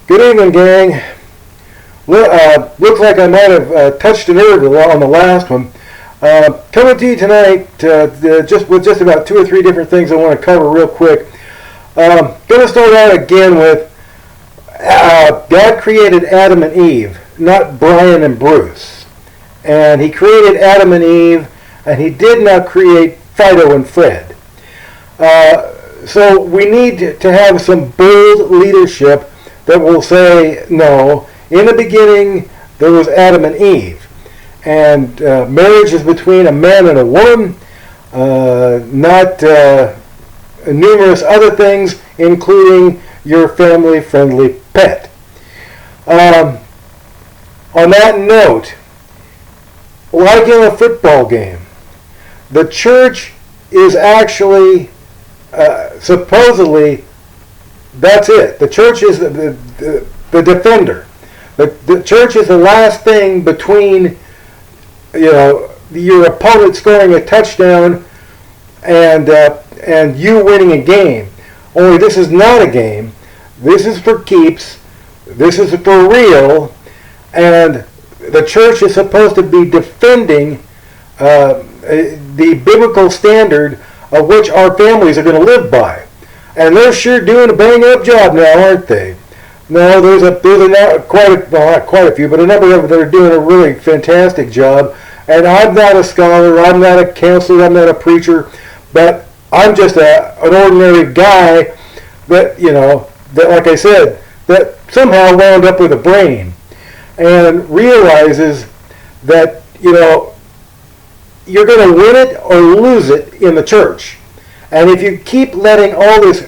Good evening, gang. Looks like I might have touched a nerve on the last one. Coming to you tonight with just about two or three different things I want to cover real quick. Going to start out again with God created Adam and Eve, not Brian and Bruce. And he created Adam and Eve, and he did not create Fido and Fred. So we need to have some bold leadership that will say, no, in the beginning there was Adam and Eve. And marriage is between a man and a woman, not numerous other things, including your family-friendly pet. On that note, like in a football game, the church is actually supposedly, that's it. The church is the defender. The church is the last thing between, your opponent scoring a touchdown and you winning a game. Only this is not a game. This is for keeps. This is for real. And the church is supposed to be defending the biblical standard of which our families are going to live by. And they're sure doing a bang-up job now, aren't they? No, there's not quite a few, but a number of them that are doing a really fantastic job. And I'm not a scholar, I'm not a counselor, I'm not a preacher, but I'm just an ordinary guy that, that, like I said, that somehow wound up with a brain and realizes that, you're going to win it or lose it in the church. And if you keep letting all this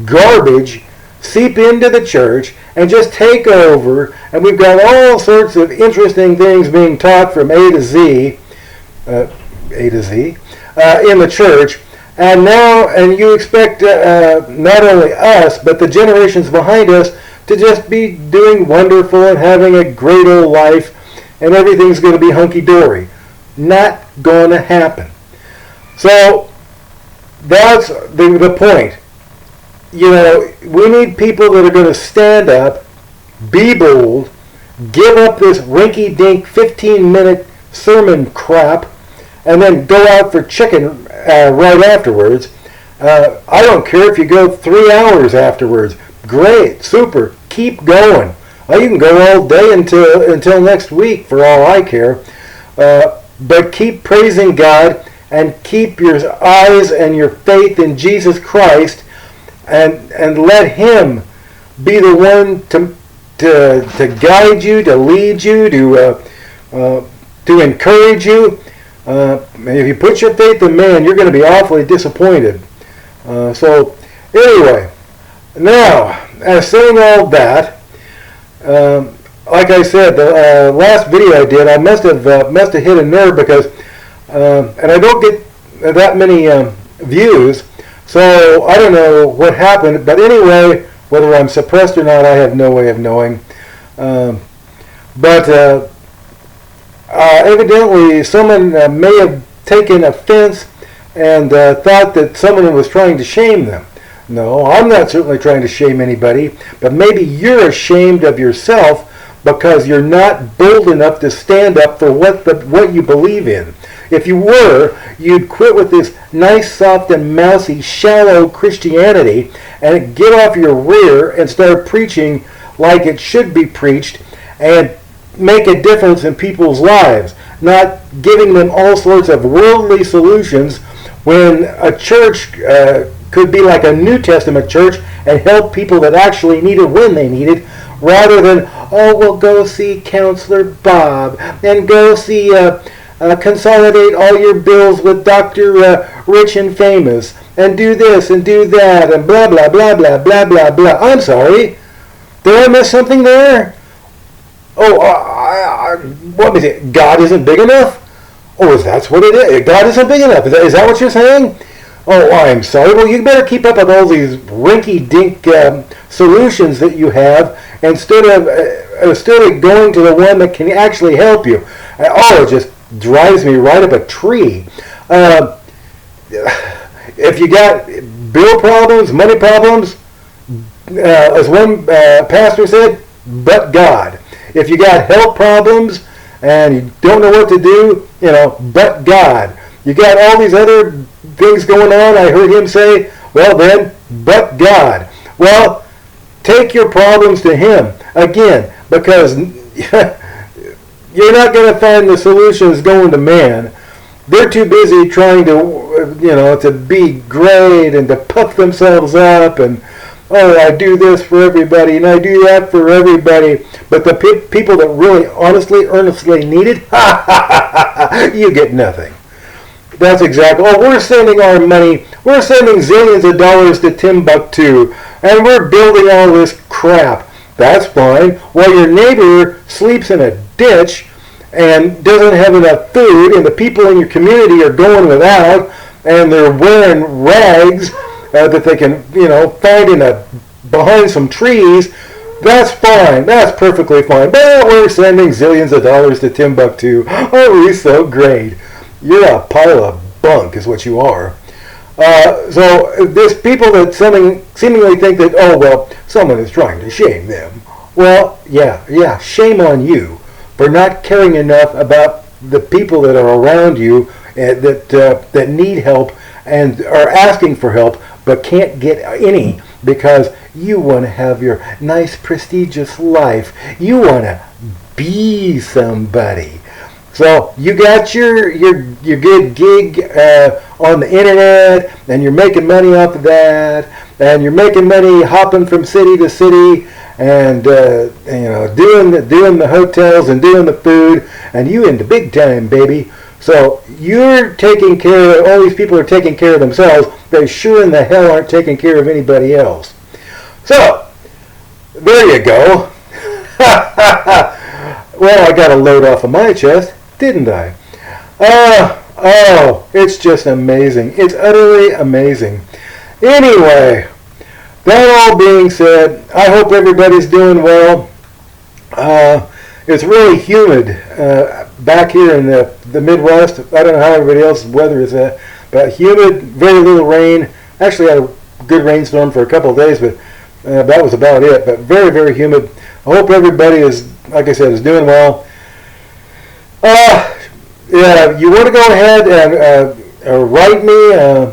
garbage seep into the church and just take over, and we've got all sorts of interesting things being taught from A to Z in the church, and you expect not only us, but the generations behind us to just be doing wonderful and having a great old life, and everything's going to be hunky-dory. Not going to happen. So that's the point. We need people that are going to stand up, be bold, give up this rinky-dink 15-minute sermon crap, and then go out for chicken right afterwards. I don't care if you go 3 hours afterwards. Great, super, keep going. You can go all day until next week for all I care. But keep praising God and keep your eyes and your faith in Jesus Christ, and let Him be the one to guide you, to lead you, to encourage you. If you put your faith in man, you're going to be awfully disappointed. So anyway, now, as saying all that, like I said, the last video I did, I must have hit a nerve because, and I don't get that many views, so I don't know what happened. But anyway, whether I'm suppressed or not, I have no way of knowing. But evidently, someone may have taken offense and thought that someone was trying to shame them. No, I'm not certainly trying to shame anybody, but maybe you're ashamed of yourself because you're not bold enough to stand up for what you believe in. If you were, you'd quit with this nice, soft, and mousy, shallow Christianity and get off your rear and start preaching like it should be preached and make a difference in people's lives, not giving them all sorts of worldly solutions when a church could be like a New Testament church and help people that actually need it when they need it, rather than, we'll go see Counselor Bob and go see consolidate all your bills with Dr. Rich and Famous and do this and do that and blah, blah, blah, blah, blah, blah, blah. I'm sorry. Did I miss something there? What is it? God isn't big enough? That's what it is. God isn't big enough. Is that what you're saying? I'm sorry. Well, you better keep up with all these rinky-dink solutions that you have instead of going to the one that can actually help you. It just drives me right up a tree. If you got bill problems, money problems, as one pastor said, but God. If you got health problems and you don't know what to do, but God. You got all these other things going on. I heard him say, well then, but God. Well, take your problems to him. Again, because you're not going to find the solutions going to man. They're too busy trying to, to be great and to puff themselves up and, oh, I do this for everybody and I do that for everybody. But the people that really honestly, earnestly need it, you get nothing. That's exactly. Oh, we're sending our money. We're sending zillions of dollars to Timbuktu, and we're building all this crap. That's fine. While your neighbor sleeps in a ditch and doesn't have enough food, and the people in your community are going without, and they're wearing rags that they can, find behind some trees. That's fine. That's perfectly fine. But we're sending zillions of dollars to Timbuktu. Oh, he's so great. You're a pile of bunk is what you are. So there's people that seemingly think that, oh, well, someone is trying to shame them. Well, yeah, shame on you for not caring enough about the people that are around you that need help and are asking for help but can't get any because you want to have your nice, prestigious life. You want to be somebody. So you got your good gig on the internet, and you're making money off of that, and you're making money hopping from city to city, and doing the hotels and doing the food, and you into big time, baby. So you're taking care of, all these people are taking care of themselves. They sure in the hell aren't taking care of anybody else. So there you go. Well, I got a load off of my chest, didn't I? Oh, it's just amazing. It's utterly amazing. Anyway, that all being said, I hope everybody's doing well. It's really humid back here in the Midwest. I don't know how everybody else's weather is at, but humid, very little rain. Actually had a good rainstorm for a couple of days, but that was about it. But very, very humid. I hope everybody is, like I said, is doing well. Yeah, you want to go ahead and write me. I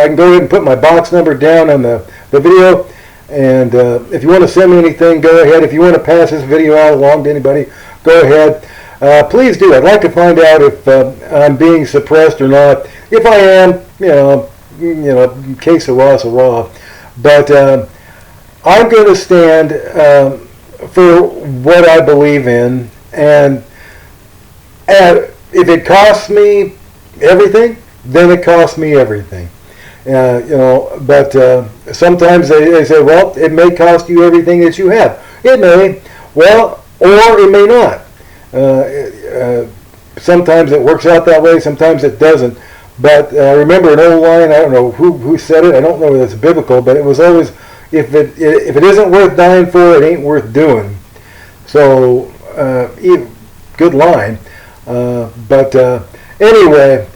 can go ahead and put my box number down on the video. And if you want to send me anything, go ahead. If you want to pass this video out along to anybody, go ahead. Please do. I'd like to find out if I'm being suppressed or not. If I am, case of raw. But I'm going to stand for what I believe in, and if it costs me everything, then it costs me everything. But sometimes they say, well, it may cost you everything that you have. It may, well, or it may not. Sometimes it works out that way, sometimes it doesn't. But remember an old line, I don't know who said it, I don't know if it's biblical, but it was always, if it isn't worth dying for, it ain't worth doing. So, good line. But anyway,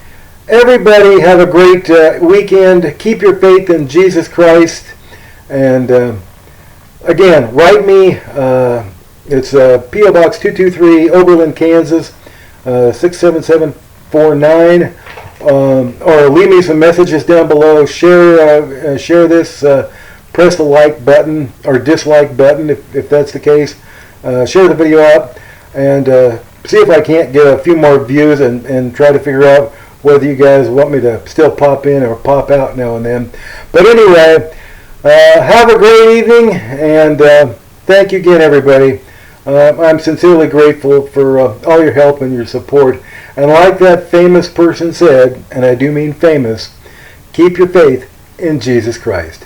everybody have a great weekend. Keep your faith in Jesus Christ. And again, write me. It's P.O. Box 223, Oberlin, Kansas, 67749. Or leave me some messages down below. Share this. Press the like button or dislike button if that's the case. Share the video out and see if I can't get a few more views and try to figure out whether you guys want me to still pop in or pop out now and then. But anyway, have a great evening, and thank you again, everybody. I'm sincerely grateful for all your help and your support. And like that famous person said, and I do mean famous, keep your faith in Jesus Christ.